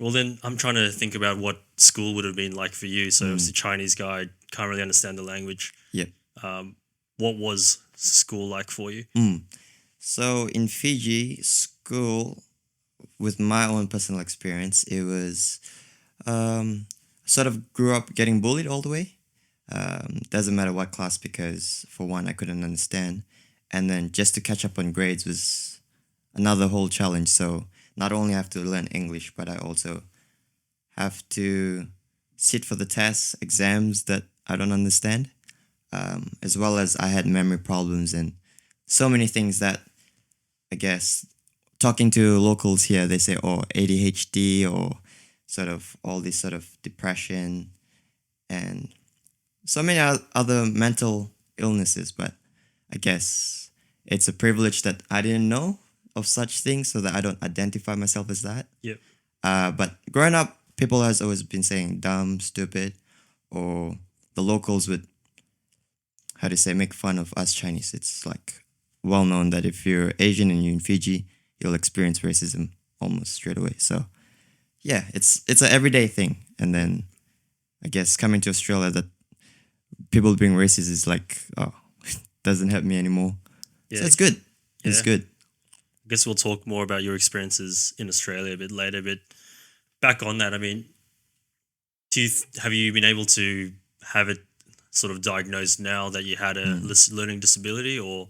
Well, then I'm trying to think about what school would have been like for you. So, as a Chinese guy, can't really understand the language. Yep. What was school like for you? So in Fiji, school, with my own personal experience, it was sort of grew up getting bullied all the way. Doesn't matter what class because for one, I couldn't understand. And then just to catch up on grades was another whole challenge. So not only have to learn English, but I also have to sit for the tests, exams that I don't understand, as well as I had memory problems and so many things that I guess talking to locals here, they say, oh, ADHD or sort of all this sort of depression and so many other mental illnesses. But I guess it's a privilege that I didn't know of such things so that I don't identify myself as that. Yep. But growing up, people has always been saying dumb, stupid, or the locals would, how do you say, make fun of us Chinese. It's like well known that if you're Asian and you're in Fiji, you'll experience racism almost straight away. So yeah, it's an everyday thing. And then I guess coming to Australia, that people being racist is like, oh, doesn't hurt me anymore. Yeah. So it's good. It's Yeah. good. I guess we'll talk more about your experiences in Australia a bit later. But back on that, I mean, have you been able to have it sort of diagnosed now that you had a learning disability, or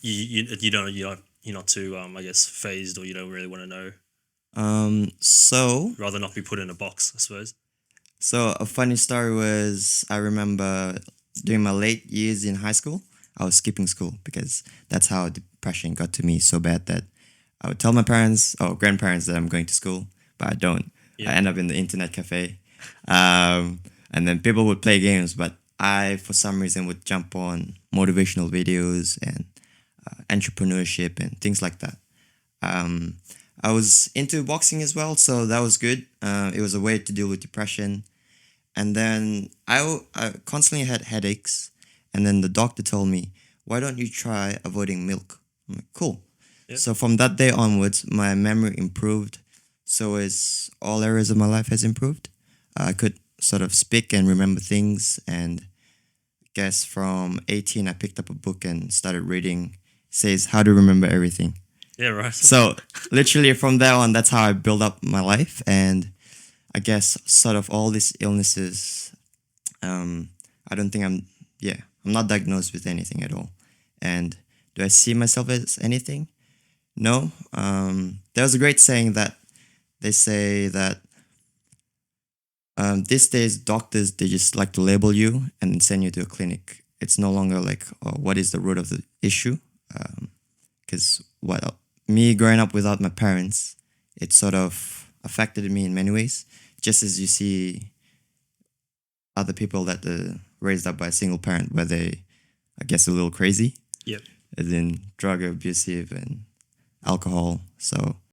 you don't you're not too I guess phased, or you don't really want to know? So Rather not be put in a box, I suppose. So a funny story was I remember during my late years in high school, I was skipping school because that's how depression got to me so bad that I would tell my parents or grandparents that I'm going to school, but I don't. Yeah. I end up in the internet cafe. And then people would play games, but I, for some reason, would jump on motivational videos and entrepreneurship and things like that. I was into boxing as well, so that was good. It was a way to deal with depression. And then I constantly had headaches. And then the doctor told me, why don't you try avoiding milk? I'm like, cool. Yep. So from that day onwards, my memory improved. So as all areas of my life has improved. I could sort of speak and remember things. And I guess from 18, I picked up a book and started reading. It says how to remember everything. Yeah, right. So literally from there on, that's how I built up my life. And I guess sort of all these illnesses, I don't think I'm not diagnosed with anything at all. And do I see myself as anything? No. There's a great saying that they say that these days doctors, they just like to label you and send you to a clinic. It's no longer like, oh, what is the root of the issue? Because me growing up without my parents, it sort of affected me in many ways. Just as you see other people that are raised up by a single parent, where they, I guess, a little crazy. Yep. As in drug abusive and alcohol. So